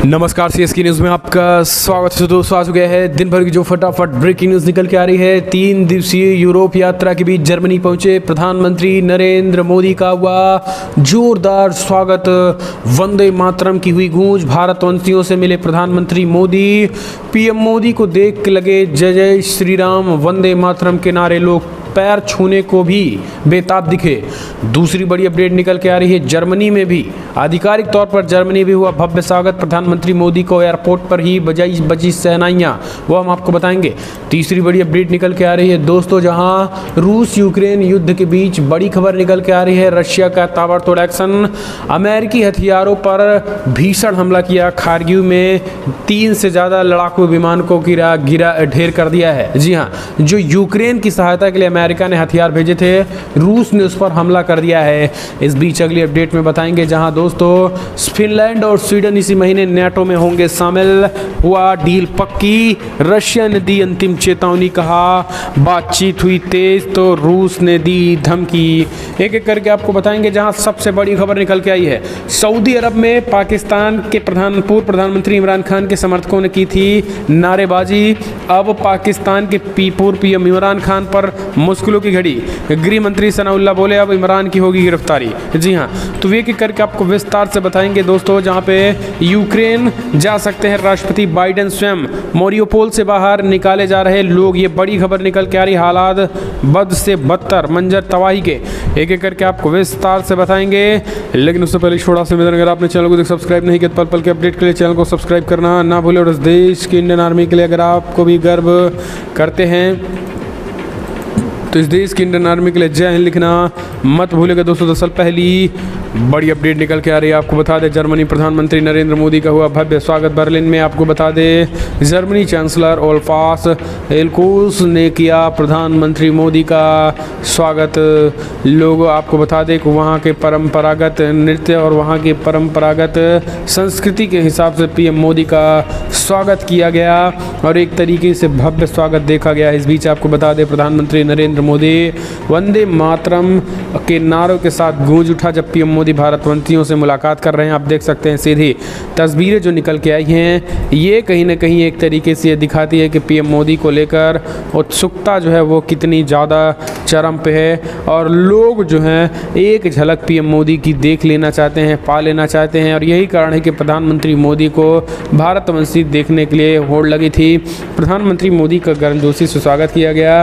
नमस्कार, CSK news में आपका स्वागत है। दोस्तों, आ गया है दिन भर की जो फटाफट ब्रेकिंग न्यूज़ निकल के आ रही है। 3 दिवसीय यूरोप यात्रा के बीच जर्मनी पहुंचे प्रधानमंत्री नरेंद्र मोदी का हुआ जोरदार स्वागत। वंदे मातरम की हुई गूंज। भारतवंशियों से मिले प्रधानमंत्री मोदी। पीएम मोदी को देख के लगे जय जय श्री राम, वंदे मातरम के नारे लोग पैर छूने को भी बेताब दिखे। दूसरी बड़ी अपडेट निकल के आ रही है, जर्मनी में भी आधिकारिक तौर पर जर्मनी भी हुआ भव्य स्वागत। प्रधानमंत्री मोदी को एयरपोर्ट पर ही बजी शहनाइयाँ, वो हम आपको बताएंगे। तीसरी बड़ी अपडेट निकल के आ रही है दोस्तों, जहां रूस यूक्रेन युद्ध के बीच बड़ी खबर निकल के आ रही है। रशिया का ताबड़तोड़ एक्शन, अमेरिकी हथियारों पर भीषण हमला किया। खारगिव में 3 से ज़्यादा लड़ाकू विमान को गिरा ढेर कर दिया है। जी हाँ, जो यूक्रेन की सहायता के लिए अमेरिका ने हथियार भेजे थे, रूस ने उस पर हमला कर दिया है। इस बीच अगली अपडेट में बताएंगे, जहां दोस्तों फिनलैंड और स्वीडन इसी महीने नेटो में होंगे शामिल। हुआ डील पक्की, रशिया ने दी अंतिम चेतावनी, कहा बातचीत हुई तेज तो रूस ने दी धमकी। एक एक करके आपको बताएंगे। जहां सबसे बड़ी खबर निकल के आई है, सऊदी अरब में पाकिस्तान के पूर्व प्रधानमंत्री इमरान खान के समर्थकों ने की थी नारेबाजी। अब पाकिस्तान के पूर्व पीएम इमरान खान पर मुश्किलों की घड़ी। गृह मंत्री सनाउल्लाह बोले अब इमरान की होगी गिरफ्तारी। जी हाँ, तो एक एक करके आपको विस्तार से बताएंगे दोस्तों। जहाँ पे यूक्रेन जा सकते हैं राष्ट्रपति बाइडेन स्वयं, मोरियोपोल से बाहर निकाले जा रहे लोग, ये बड़ी खबर निकल के आ रही। हालात बद से बदतर, मंजर तबाही के, एक एक करके आपको विस्तार से बताएंगे। लेकिन उससे पहले छोटा सा निवेदन, अगर आपने चैनल को सब्सक्राइब नहीं किया, पल पल के अपडेट के लिए चैनल को सब्सक्राइब करना ना भूलें। और इस देश की इंडियन आर्मी के लिए अगर आपको भी गर्व करते हैं तो इस देश की इंडियन आर्मी के लिए जय हिंद लिखना मत भूलिएगा दोस्तों। दरअसल पहली बड़ी अपडेट निकल के आ रही है, आपको बता दें जर्मनी प्रधानमंत्री नरेंद्र मोदी का हुआ भव्य स्वागत बर्लिन में। आपको बता दें जर्मनी चांसलर ओल्फास एल्कोस ने किया प्रधानमंत्री मोदी का स्वागत। लोग आपको बता दें कि वहाँ के परंपरागत नृत्य और वहाँ की परंपरागत संस्कृति के हिसाब से पीएम मोदी का स्वागत किया गया और एक तरीके से भव्य स्वागत देखा गया। इस बीच आपको बता दें प्रधानमंत्री नरेंद्र मोदी वंदे मातरम के नारों के साथ गूंज उठा जब पीएम मोदी भारतवंशियों से मुलाकात कर रहे हैं। आप देख सकते हैं सीधी तस्वीरें जो निकल के आई हैं, ये कहीं ना कहीं एक तरीके से ये दिखाती है कि पीएम मोदी को लेकर उत्सुकता जो है वो कितनी ज़्यादा चरम पे है और लोग जो हैं एक झलक पीएम मोदी की देख लेना चाहते हैं, पा लेना चाहते हैं। और यही कारण है कि प्रधानमंत्री मोदी को भारतवंशी देखने के लिए होड़ लगी थी। प्रधानमंत्री मोदी का गर्मजोशी से स्वागत किया गया।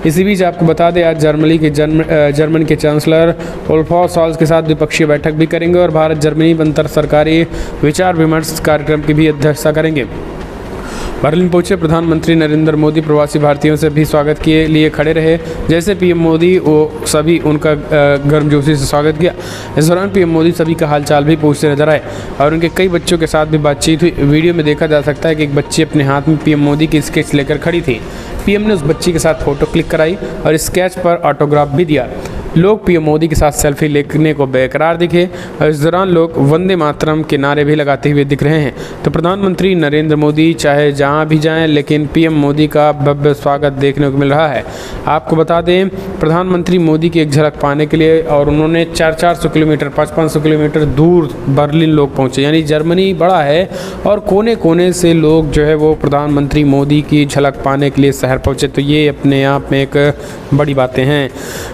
इसी बीच आपको बता दें आज जर्मनी के चांसलर ओल्फ शॉल्ज के साथ द्विपक्षीय बैठक भी करेंगे और भारत जर्मनी अंतर सरकारी विचार विमर्श कार्यक्रम की भी अध्यक्षता करेंगे। बर्लिन पहुंचे प्रधानमंत्री नरेंद्र मोदी प्रवासी भारतीयों से भी स्वागत के लिए खड़े रहे। जैसे पीएम मोदी वो सभी उनका गर्मजोशी से स्वागत किया। इस दौरान पीएम मोदी सभी का हालचाल भी पूछते नजर आए और उनके कई बच्चों के साथ भी बातचीत हुई। वीडियो में देखा जा सकता है कि एक बच्ची अपने हाथ में पीएम मोदी की स्केच लेकर खड़ी थी। पीएम ने उस बच्ची के साथ फोटो क्लिक कराई और स्केच पर ऑटोग्राफ भी दिया। लोग पीएम मोदी के साथ सेल्फी लेने को बेकरार दिखे और इस दौरान लोग वंदे मातरम के नारे भी लगाते हुए दिख रहे हैं। तो प्रधानमंत्री नरेंद्र मोदी चाहे जहां भी जाएं, लेकिन पीएम मोदी का भव्य स्वागत देखने को मिल रहा है। आपको बता दें प्रधानमंत्री मोदी की एक झलक पाने के लिए और उन्होंने 400 किलोमीटर 500 किलोमीटर दूर बर्लिन लोग पहुँचे, यानी जर्मनी बड़ा है और कोने कोने से लोग जो है वो प्रधानमंत्री मोदी की झलक पाने के लिए शहर पहुँचे। तो ये अपने आप में एक बड़ी बातें हैं।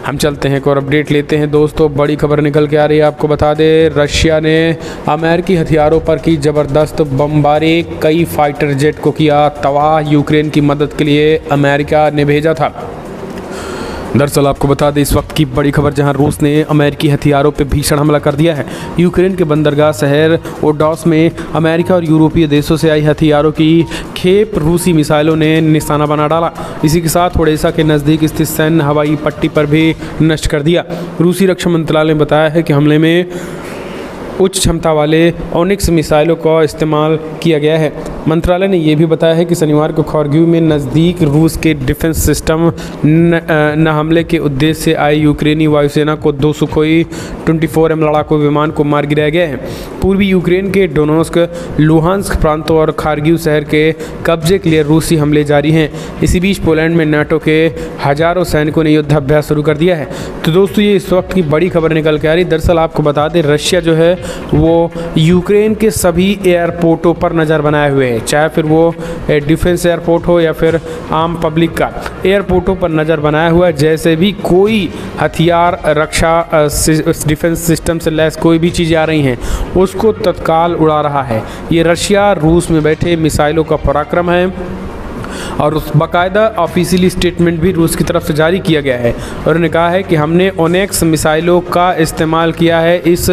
हम चलते हैं और अपडेट लेते हैं दोस्तों। बड़ी खबर निकल के आ रही है, आपको बता दें रशिया ने अमेरिकी हथियारों पर की जबरदस्त बमबारी, कई फाइटर जेट को किया तबाह। यूक्रेन की मदद के लिए अमेरिका ने भेजा था। दरअसल आपको बता दें इस वक्त की बड़ी खबर, जहां रूस ने अमेरिकी हथियारों पर भीषण हमला कर दिया है। यूक्रेन के बंदरगाह शहर ओडेसा में अमेरिका और यूरोपीय देशों से आई हथियारों की खेप रूसी मिसाइलों ने निशाना बना डाला। इसी के साथ ओडेसा के नज़दीक स्थित सैन्य हवाई पट्टी पर भी नष्ट कर दिया। रूसी रक्षा मंत्रालय ने बताया है कि हमले में उच्च क्षमता वाले ओनिक्स मिसाइलों का इस्तेमाल किया गया है। मंत्रालय ने यह भी बताया है कि शनिवार को खारगिव में नज़दीक रूस के डिफेंस सिस्टम न हमले के उद्देश्य से आई यूक्रेनी वायुसेना को 2 सुखोई 24M लड़ाकू विमान को मार गिराया गया है। पूर्वी यूक्रेन के डोनेत्स्क, लुहांस्क प्रांतों और खारगिव शहर के कब्जे के लिए रूसी हमले जारी हैं। इसी बीच पोलैंड में नाटो के हजारों सैनिकों ने युद्धाभ्यास शुरू कर दिया है। तो दोस्तों ये इस वक्त की बड़ी खबर निकल के आ रही। दरअसल आपको बता दें रशिया जो है वो यूक्रेन के सभी एयरपोर्टों पर नज़र बनाए हुए हैं, चाहे फिर वो डिफेंस एयरपोर्ट हो या फिर आम पब्लिक का एयरपोर्टों पर नज़र बनाया हुआ है। जैसे भी कोई हथियार, रक्षा डिफेंस सिस्टम से लैस कोई भी चीज़ें आ रही हैं उसको तत्काल उड़ा रहा है। ये रशिया रूस में बैठे मिसाइलों का पराक्रम है और उस बाकायदा ऑफिशियली स्टेटमेंट भी रूस की तरफ से जारी किया गया है और उन्होंने कहा है कि हमने ओनेक्स मिसाइलों का इस्तेमाल किया है। इस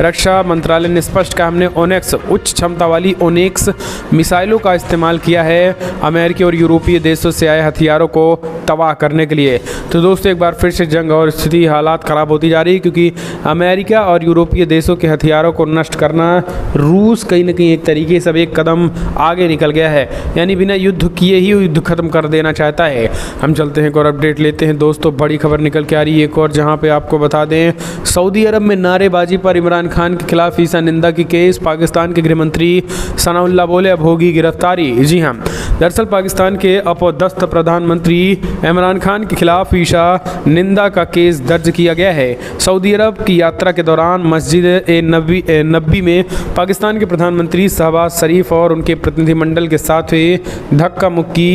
रक्षा मंत्रालय ने स्पष्ट कहा, हमने ओनेक्स उच्च क्षमता वाली ओनेक्स मिसाइलों का इस्तेमाल किया है अमेरिकी और यूरोपीय देशों से आए हथियारों को तबाह करने के लिए। तो दोस्तों एक बार फिर से जंग और स्थिति हालात ख़राब होती जा रही है, क्योंकि अमेरिका और यूरोपीय देशों के हथियारों को नष्ट करना रूस कहीं ना कहीं एक तरीके से अब एक कदम आगे निकल गया है, यानी बिना युद्ध किए ही युद्ध खत्म कर देना चाहता है। हम चलते हैं एक और अपडेट लेते हैं दोस्तों। बड़ी खबर निकल के आ रही है एक और, जहां पे आपको बता दें सऊदी अरब में नारेबाजी पर इमरान खान के खिलाफ ईसा निंदा की केस। पाकिस्तान के गृह मंत्री सनाउल्लाह बोले अब होगी गिरफ्तारी। जी हाँ, दरअसल पाकिस्तान के अपदस्थ प्रधानमंत्री इमरान खान के खिलाफ ईसा निंदा का केस दर्ज किया गया है। सऊदी अरब की यात्रा के दौरान मस्जिद ए नबी में पाकिस्तान के प्रधानमंत्री शहबाज शरीफ और उनके प्रतिनिधिमंडल के साथ हुई धक्का मुक्की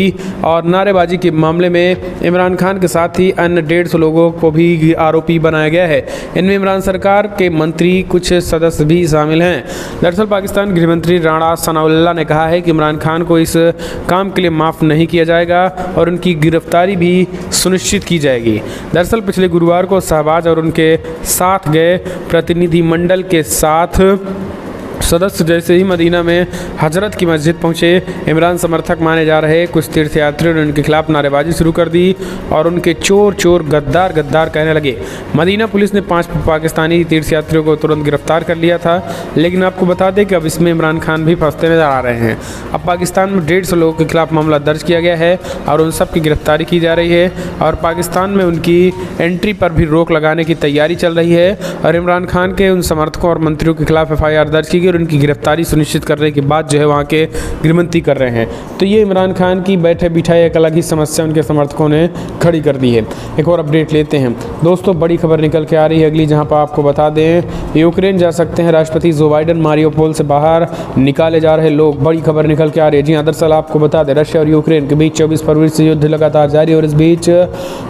और नारेबाजी के मामले में इमरान खान के साथ ही अन्य 150 लोगों को भी आरोपी बनाया गया है। इनमें इमरान सरकार के मंत्री कुछ सदस्य भी शामिल हैं। दरअसल पाकिस्तान गृह मंत्री राणा सनाउल्लाह ने कहा है कि इमरान खान को इस काम के लिए माफ़ नहीं किया जाएगा और उनकी गिरफ्तारी भी सुनिश्चित की जाएगी। दरअसल पिछले गुरुवार को शहबाज और उनके साथ गए प्रतिनिधिमंडल के साथ सदस्य जैसे ही मदीना में हजरत की मस्जिद पहुंचे, इमरान समर्थक माने जा रहे कुछ तीर्थयात्रियों ने उनके खिलाफ नारेबाजी शुरू कर दी और उनके चोर चोर गद्दार गद्दार कहने लगे। मदीना पुलिस ने 5 पाकिस्तानी तीर्थयात्रियों को तुरंत गिरफ्तार कर लिया था, लेकिन आपको बता दें कि अब इसमें इमरान खान भी फंसते नजर आ रहे हैं। अब पाकिस्तान में 150 लोगों के खिलाफ मामला दर्ज किया गया है और उन सब की गिरफ्तारी की जा रही है और पाकिस्तान में उनकी एंट्री पर भी रोक लगाने की तैयारी चल रही है और इमरान खान के उन समर्थकों और मंत्रियों के खिलाफ FIR दर्ज की गई और उनकी गिरफ्तारी सुनिश्चित करने की बात जो है वहाँ के गृहमंत्री कर रहे हैं। तो ये इमरान खान की बैठे बिठाए एक अलग ही समस्या उनके समर्थकों ने खड़ी कर दी है। एक और अपडेट लेते हैं दोस्तों। बड़ी खबर निकल के आ रही है अगली, जहाँ पर आपको बता दें यूक्रेन जा सकते हैं राष्ट्रपति जो बाइडन, मारियोपोल से बाहर निकाले जा रहे लोग। बड़ी खबर निकल के आ रही है। जी हाँ, दरअसल आपको बता दें रशिया और यूक्रेन के बीच 24 फरवरी से युद्ध लगातार जारी और इस बीच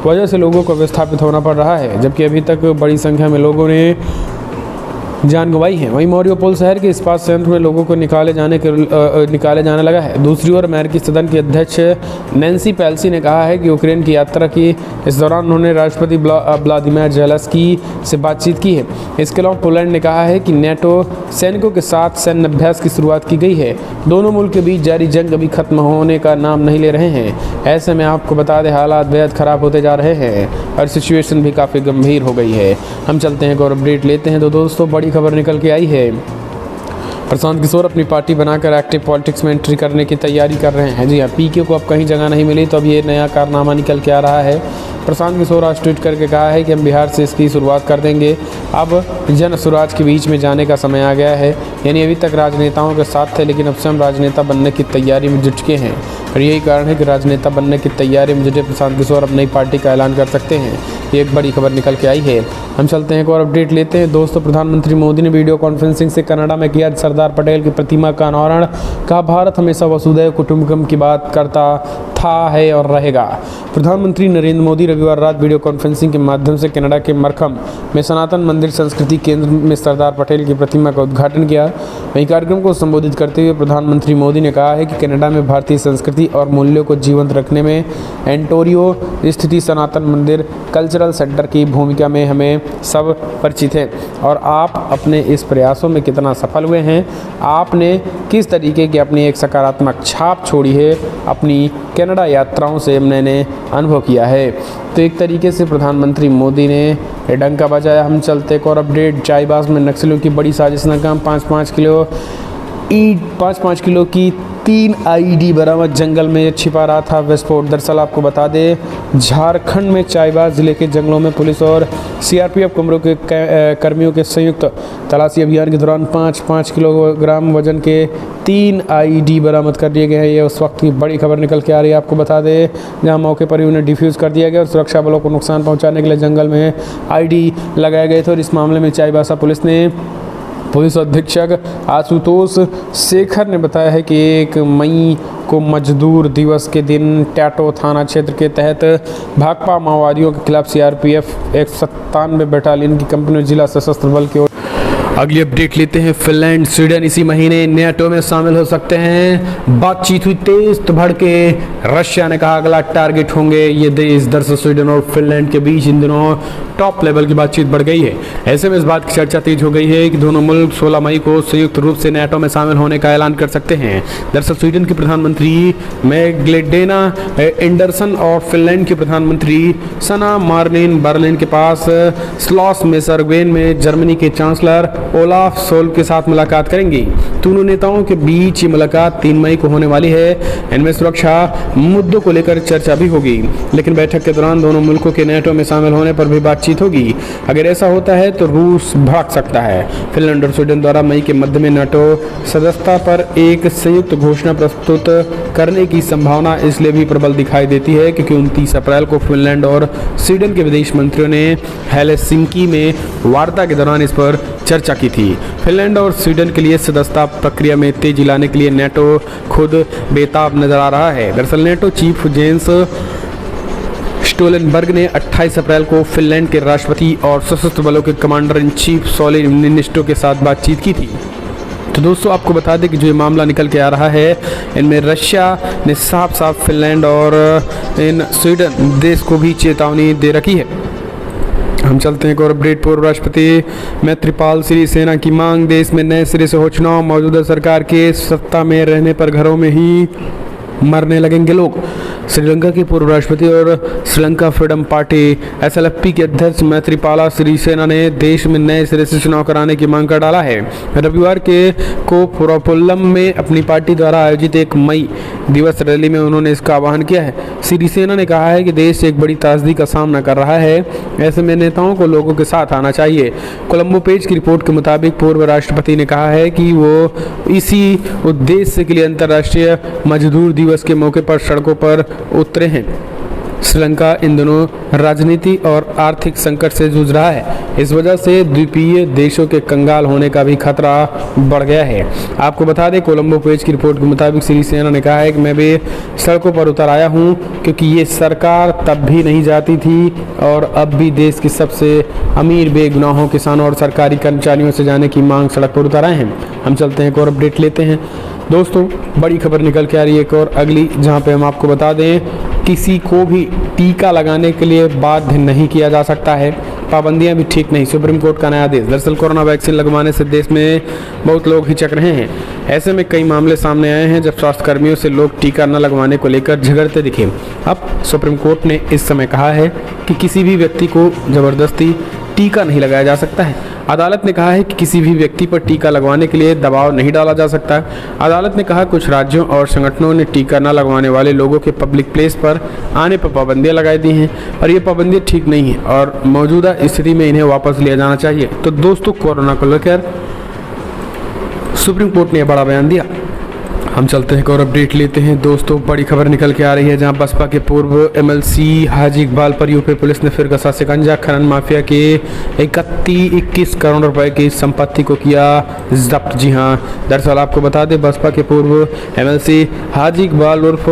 वजह से लोगों को विस्थापित होना पड़ रहा है, जबकि अभी तक बड़ी संख्या में लोगों ने जान गंवाई है। वहीं मारियोपोल शहर के इस्पात संयंत्र में लोगों को निकाले जाने लगा है। दूसरी ओर अमेरिकी सदन की अध्यक्ष नैन्सी पेलोसी ने कहा है कि यूक्रेन की यात्रा की इस दौरान उन्होंने राष्ट्रपति व्लादिमीर ज़ेलेंस्की से बातचीत की है। इसके अलावा पोलैंड ने कहा है कि नेटो सैनिकों के साथ सैन्य अभ्यास की शुरुआत की गई है। दोनों मुल्क के बीच जारी जंग अभी खत्म होने का नाम नहीं ले रहे हैं। ऐसे में आपको बता दें हालात बेहद ख़राब होते जा रहे हैं और सिचुएशन भी काफ़ी गंभीर हो गई है। हम चलते हैं और अपडेट लेते हैं। तो दोस्तों बड़ी खबर निकल के आई है, प्रशांत किशोर अपनी पार्टी बनाकर एक्टिव पॉलिटिक्स में एंट्री करने की तैयारी कर रहे हैं। जी हाँ, PK को अब कहीं जगह नहीं मिली तो अब ये नया कारनामा निकल के आ रहा है। प्रशांत किशोर आज ट्वीट करके कहा है कि हम बिहार से इसकी शुरुआत कर देंगे। अब जन स्वराज के बीच में जाने का समय आ गया है, यानी अभी तक राजनेताओं के साथ थे लेकिन अब से हम राजनेता बनने की तैयारी में जुट चुके हैं और यही कारण है कि राजनेता बनने की तैयारी में जुटे प्रशांत किशोर अब नई पार्टी का ऐलान कर सकते हैं। ये एक बड़ी खबर निकल के आई है। हम चलते हैं एक और अपडेट लेते हैं दोस्तों। प्रधानमंत्री मोदी ने वीडियो कॉन्फ्रेंसिंग से कनाडा में किया सरदार पटेल की प्रतिमा का अनावरण। कहा भारत हमेशा वसुधैव कुटुंबकम की बात करता था, है और रहेगा। प्रधानमंत्री नरेंद्र मोदी रविवार रात वीडियो कॉन्फ्रेंसिंग के माध्यम से कनाडा के मरखम में सनातन मंदिर संस्कृति केंद्र में सरदार पटेल की प्रतिमा का उद्घाटन किया। वहीं कार्यक्रम को संबोधित करते हुए प्रधानमंत्री मोदी ने कहा है कि कनाडा में भारतीय संस्कृति और मूल्यों को जीवंत रखने में एंटोरियो स्थित सनातन मंदिर कल्चरल सेंटर की भूमिका में हमें सब परिचित हैं और आप अपने इस प्रयासों में कितना सफल हुए हैं। आपने किस तरीके की अपनी एक सकारात्मक छाप छोड़ी है, अपनी कनाडा यात्राओं से मैंने अनुभव किया है। तो एक तरीके से प्रधानमंत्री मोदी ने डंका बजाया। हम चलते एक और अपडेट। चाईबास में नक्सलियों की बड़ी साजिश नाकाम, 5-5 किलो की 3 IED बरामद, जंगल में छिपा रहा था विस्फोट। दरअसल आपको बता दें झारखंड में चाईबास जिले के जंगलों में पुलिस और CRPF कर्मियों के संयुक्त तलाशी अभियान के दौरान 5-5 किलोग्राम वजन के 3 IED बरामद कर लिए गए हैं। ये उस वक्त की बड़ी खबर निकल के आ रही है। आपको बता दें जहां मौके पर ही उन्हें डिफ्यूज़ कर दिया गया और सुरक्षा बलों को नुकसान पहुंचाने के लिए जंगल में IED लगाए गए थे और इस मामले में चाईबासा पुलिस ने पुलिस अधीक्षक आशुतोष शेखर ने बताया है कि 1 मई को मजदूर दिवस के दिन टैटो थाना क्षेत्र के तहत भाकपा माओवादियों के खिलाफ सीआरपीएफ 197 बटालियन की कंपनी और जिला सशस्त्र बल की ओर। अगली अपडेट लेते हैं। फिनलैंड स्वीडन इसी महीने नेटो में शामिल हो सकते हैं। बातचीत हुई तेज तो भड़के। रशिया ने कहा अगला टारगेट होंगे ये देश। दरअसल स्वीडन और फिनलैंड के बीच इन दिनों टॉप लेवल की बातचीत बढ़ गई है। ऐसे में इस बात की चर्चा तेज हो गई है कि दोनों मुल्क 16 मई को संयुक्त रूप से नेटो में शामिल होने का ऐलान कर सकते हैं। दरअसल स्वीडन के प्रधानमंत्री मैग्लेडेना एंडरसन और फिनलैंड के प्रधानमंत्री सना मार्लिन बर्लिन के पास स्लॉस में सर्गवेन में जर्मनी के चांसलर ओलाफ सोल्ज के साथ मुलाकात करेंगी। दोनों नेताओं के बीच ये मुलाकात 3 मई को होने वाली है। इनमें सुरक्षा मुद्दों को लेकर चर्चा भी होगी, लेकिन बैठक के दौरान दोनों मुल्कों के नेटो में शामिल होने पर भी बातचीत होगी। अगर ऐसा होता है तो रूस भाग सकता है। फिनलैंड और स्वीडन द्वारा मई के मध्य में नेटो सदस्यता पर एक संयुक्त घोषणा प्रस्तुत करने की संभावना इसलिए भी प्रबल दिखाई देती है क्योंकि 29 अप्रैल को फिनलैंड और स्वीडन के विदेश मंत्रियों ने हेलसिंकी में वार्ता के दौरान इस पर चर्चा की थी। फिनलैंड और स्वीडन के लिए सदस्यता प्रक्रिया में तेजी लाने के लिए नेटो खुद बेताब नजर आ रहा है। दरअसल नेटो चीफ जेंस स्टोलनबर्ग ने 28 अप्रैल को फिनलैंड के राष्ट्रपति और सशस्त्र बलों के commander in chief Sauli Niinisto के साथ बातचीत की थी। तो दोस्तों आपको बता दें कि जो ये मामला निकल के आ रहा है, इनमें रशिया ने साफ साफ फिनलैंड और इन स्वीडन देश को भी चेतावनी दे रखी है। हम चलते हैं एक और अपडेट। पूर्व राष्ट्रपति मैत्रीपाल सिरिसेना की मांग, देश में नए सिरे से हो चुनाव, मौजूदा सरकार के सत्ता में रहने पर घरों में ही मरने लगेंगे लोग। श्रीलंका के पूर्व राष्ट्रपति और श्रीलंका फ्रीडम पार्टी एसएलएफपी के अध्यक्ष मैत्रीपाला सिरिसेना ने देश में नए सिरे से चुनाव कराने की मांग कर डाला है। रविवार को पुरापोल्लम में अपनी पार्टी द्वारा आयोजित 1 मई दिवस रैली में उन्होंने इसका आह्वान किया है। सिरिसेना ने कहा है कि देश एक बड़ी त्रासदी का सामना कर रहा है, ऐसे में नेताओं को लोगों के साथ आना चाहिए। कोलंबो पेज की रिपोर्ट के मुताबिक पूर्व राष्ट्रपति ने कहा है कि वो इसी उद्देश्य के लिए अंतर्राष्ट्रीय मजदूर दिवस के मौके पर सड़कों पर उतरे हैं। श्रीलंका इन दिनों राजनीति और आर्थिक संकट से जूझ रहा है। इस वजह से द्वीपीय देशों के कंगाल होने का भी खतरा बढ़ गया है। आपको बता दें, कोलंबो पेज की रिपोर्ट के मुताबिक सिरिसेना ने कहा है कि मैं भी सड़कों पर उतर आया हूं क्योंकि ये सरकार तब भी नहीं जाती थी और अब भी देश के सबसे अमीर बेगुनाहों किसानों और सरकारी कर्मचारियों से जाने की मांग सड़क पर उतर आए हैं। हम चलते हैं एक और अपडेट लेते हैं। दोस्तों बड़ी खबर निकल के आ रही है एक और अगली, जहां पे हम आपको बता दें किसी को भी टीका लगाने के लिए बाध्य नहीं किया जा सकता है। पाबंदियां भी ठीक नहीं, सुप्रीम कोर्ट का नया आदेश। दरअसल कोरोना वैक्सीन लगवाने से देश में बहुत लोग हिचक रहे हैं। ऐसे में कई मामले सामने आए हैं जब स्वास्थ्य कर्मियों से लोग टीका न लगवाने को लेकर झगड़ते दिखे। अब सुप्रीम कोर्ट ने इस समय कहा है कि किसी भी व्यक्ति को जबरदस्ती टीका नहीं लगाया जा सकता है। अदालत ने कहा है कि किसी भी व्यक्ति पर टीका लगवाने के लिए दबाव नहीं डाला जा सकता। अदालत ने कहा कुछ राज्यों और संगठनों ने टीका न लगवाने वाले लोगों के पब्लिक प्लेस पर आने पर पाबंदियां लगाई दी हैं और ये पाबंदियां ठीक नहीं हैं और मौजूदा स्थिति में इन्हें वापस लिया जाना चाहिए। तो दोस्तों कोरोना को लेकर सुप्रीम कोर्ट ने बड़ा बयान दिया। हम चलते हैं और अपडेट लेते हैं। दोस्तों बड़ी खबर निकल के आ रही है जहां बसपा के पूर्व एमएलसी हाजी इकबाल पर यूपी पुलिस ने फिर कसा शिकंजा। खनन माफिया के 21 करोड़ रुपए की संपत्ति को किया जब्त। जी हां, दरअसल आपको बता दें बसपा के पूर्व एमएलसी हाजी इकबाल उर्फ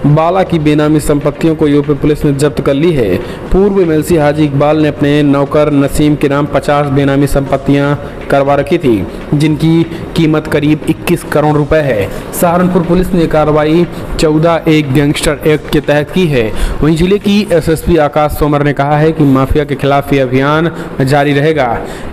बाला की बेनामी संपत्तियों को यूपी पुलिस ने जब्त कर ली है। पूर्व एमएलसी हाजी इकबाल ने अपने नौकर नसीम के नाम 50 बेनामी संपत्तियां करवा रखी थी जिनकी कीमत करीब 21 करोड़ रुपए है। सहारनपुर पुलिस ने कार्रवाई 14(1) गैंगस्टर एक्ट के तहत की है। वहीं जिले की एसएसपी आकाश तोमर ने कहा है कि माफिया के खिलाफ ये अभियान जारी रहेगा।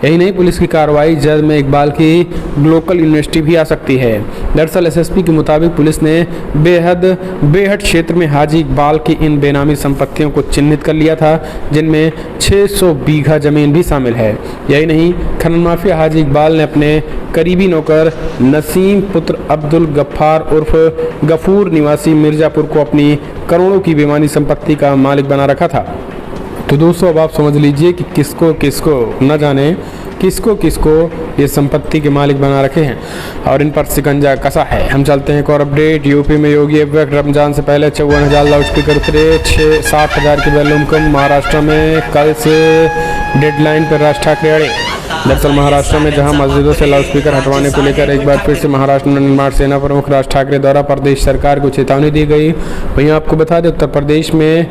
यही नहीं, पुलिस की कार्रवाई जल्द में इकबाल की लोकल यूनिवर्सिटी भी आ सकती है। दरअसल एसएसपी के मुताबिक पुलिस ने बेहट क्षेत्र में हाजी इकबाल की इन बेनामी संपत्तियों को चिन्हित कर लिया था जिनमें 600 बीघा जमीन भी शामिल है। यही नहीं, खनन माफिया हाजी इकबाल ने अपने करीबी नौकर नसीम पुत्र अब्दुल गफ्फार उर्फ गफूर निवासी मिर्जापुर को अपनी करोड़ों की बेमानी संपत्ति का मालिक बना रखा था। तो दोस्तों अब आप समझ लीजिए कि किसको किसको न जाने किसको किसको ये संपत्ति के मालिक बना रखे हैं और इन पर शिकंजा कसा है। हम चलते हैं एक और अपडेट। यूपी में योगी अब रमजान से पहले 54,000 लाउड स्पीकर उतरे, 60,000 की वॉल्यूम कम। महाराष्ट्र में कल से डेडलाइन पर राज ठाकरे अड़े। दरअसल महाराष्ट्र में जहां मस्जिदों से लाउडस्पीकर हटवाने को लेकर एक बार फिर से महाराष्ट्र निर्माण सेना प्रमुख राज ठाकरे द्वारा प्रदेश सरकार को चेतावनी दी गई। वहीं आपको बता दें उत्तर प्रदेश में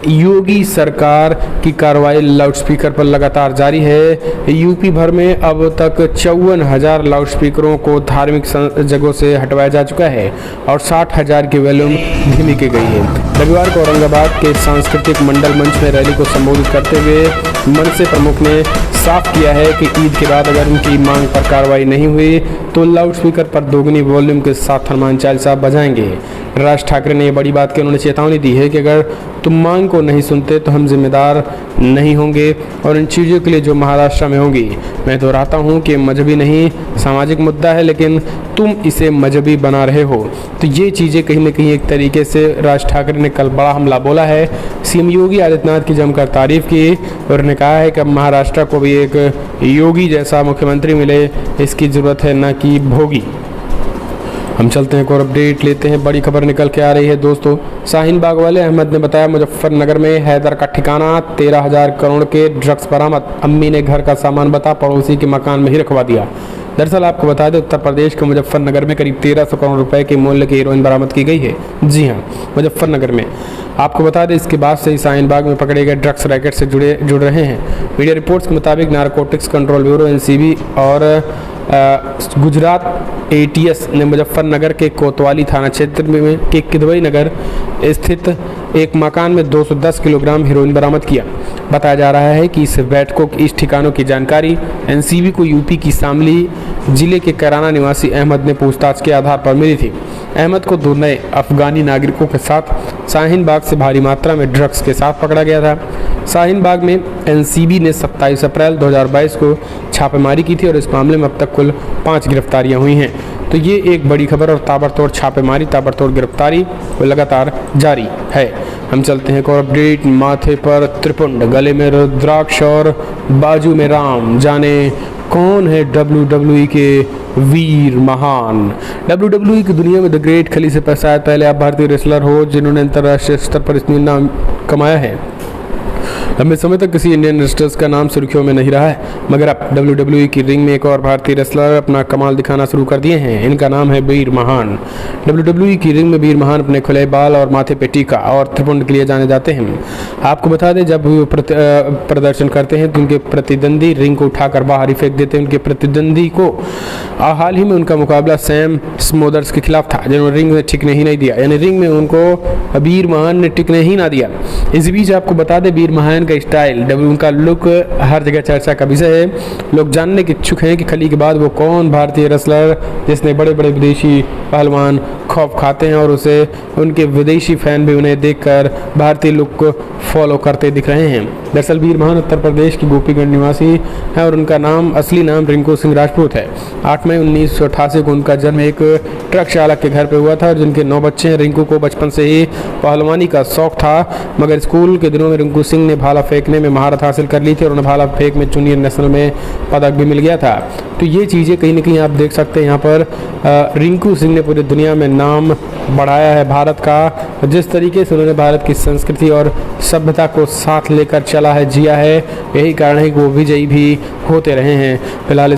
योगी सरकार की कार्रवाई लाउडस्पीकर पर लगातार जारी है। यूपी भर में अब तक 54,000 लाउडस्पीकरों को धार्मिक जगहों से हटवाया जा चुका है और 60,000 की वॉल्यूम धीमी की गई है। रविवार को औरंगाबाद के सांस्कृतिक मंडल मंच में रैली को संबोधित करते हुए मनसे प्रमुख ने साफ किया है कि ईद के बाद अगर उनकी मांग पर कार्रवाई नहीं हुई तो लाउडस्पीकर पर दोगुनी वॉल्यूम के साथ हनुमान चालीसा बजाएंगे। राज ठाकरे ने बड़ी बात की उन्होंने चेतावनी दी है कि अगर तुम मांग को नहीं सुनते तो हम जिम्मेदार नहीं होंगे और इन चीज़ों के लिए जो महाराष्ट्र में होंगी। मैं दोहराता हूँ कि मजहबी नहीं सामाजिक मुद्दा है, लेकिन तुम इसे मजहबी बना रहे हो। तो ये चीज़ें कहीं ना कहीं एक तरीके से राज ठाकरे ने कल बड़ा हमला बोला है। सीएम योगी आदित्यनाथ की जमकर तारीफ की और ने कहा है कि अब महाराष्ट्र को भी एक योगी जैसा मुख्यमंत्री मिले, इसकी ज़रूरत है न कि भोगी। हम चलते हैं एक और अपडेट लेते हैं। बड़ी खबर निकल के आ रही है दोस्तों। शाहीन बाग वाले अहमद ने बताया मुजफ्फरनगर में हैदर का ठिकाना, 13,000 करोड़ के ड्रग्स बरामद। अम्मी ने घर का सामान बता पड़ोसी के मकान में ही रखवा दिया। दरअसल आपको बता दें उत्तर प्रदेश के मुजफ्फरनगर में करीब 1300 करोड़ रुपए के मूल्य की हीरोइन बरामद की गई है। जी हाँ, मुजफ्फरनगर में। आपको बता दें इसके बाद से ही शाहीन बाग में पकड़े गए ड्रग्स रैकेट से जुड़ रहे हैं। मीडिया रिपोर्ट्स के मुताबिक नारकोटिक्स कंट्रोल ब्यूरो एनसीबी और गुजरात एटीएस ने मुजफ्फरनगर के कोतवाली थाना क्षेत्र में के किदवई नगर स्थित एक मकान में 210 किलोग्राम हेरोइन बरामद किया। बताया जा रहा है कि इस ठिकानों की जानकारी एनसीबी को यूपी की शामली जिले के कैराना निवासी अहमद ने पूछताछ के आधार पर मिली थी। अहमद को 2 नए अफगानी नागरिकों के साथ शाहीन बाग से भारी मात्रा में ड्रग्स के साथ पकड़ा गया था। शाहीन बाग में एनसीबी ने 27 अप्रैल 2022 को छापेमारी की थी और इस मामले में अब तक कुल 5 गिरफ्तारियां हुई हैं। तो ये एक बड़ी खबर और ताबड़तोड़ छापेमारी, ताबड़तोड़ गिरफ्तारी वो लगातार जारी है। हम चलते हैं एक और अपडेट। माथे पर त्रिपुंड, गले में रुद्राक्ष और बाजू में राम, जाने कौन है WWE के वीर महान। WWE की दुनिया में द ग्रेट खली से शायद पहले आप भारतीय रेसलर हो जिन्होंने अंतर्राष्ट्रीय स्तर पर इतनी नाम कमाया है। लंबे समय तक किसी इंडियन रेसलर्स का नाम सुर्खियों में नहीं रहा है, मगर अब WWE की रिंग में एक और भारतीय रेसलर अपना कमाल दिखाना शुरू कर दिए हैं। इनका नाम है वीर महान। WWE की रिंग में वीर महान अपने खुले बाल और माथे पे टीका और त्रिपुंड के लिए जाने जाते हैं। आपको बता दें जब वो प्रदर्शन करते हैं तो उनके प्रतिद्वंदी रिंग को उठाकर बाहर ही फेंक देते हैं। उनके प्रतिद्वंदी को हाल ही में उनका मुकाबला सैम स्मोदर्स के खिलाफ था, जिन्होंने रिंग में टिकने ही नहीं दिया, यानी रिंग में उनको वीर महान ने टिकने ही ना दिया। इस बीच आपको बता दें वीर महान का स्टाइल, उनका लुक हर जगह चर्चा का विषय है। लोग जानने के इच्छुक हैं कि खली के बाद वो कौन भारतीय रेसलर जिसने बड़े बड़े विदेशी पहलवान खौफ खाते हैं और उसे उनके विदेशी फैन भी उन्हें देखकर भारतीय लुक को फॉलो करते दिख रहे हैं। दरअसल वीर महान उत्तर प्रदेश की गोपीगंज निवासी है और उनका असली नाम रिंकू सिंह राजपूत है। 8 मई 1988 को उनका जन्म एक ट्रक चालक के घर पे हुआ था और जिनके 9 बच्चे हैं। रिंकू को बचपन से ही पहलवानी का शौक था, मगर स्कूल के दिनों में रिंकू सिंह ने भाला फेंकने में महारत हासिल कर ली थी और उन्हें भाला फेंक में जूनियर नेशनल में पदक भी मिल गया था। तो ये चीज़ें कहीं ना कहीं आप देख सकते हैं। यहाँ पर रिंकू सिंह ने पूरी दुनिया में नाम बढ़ाया है भारत का। जिस तरीके से उन्होंने भारत की संस्कृति और सभ्यता को साथ लेकर चला है, जिया है, यही कारण है कि वो विजयी भी होते रहे हैं। फिलहाल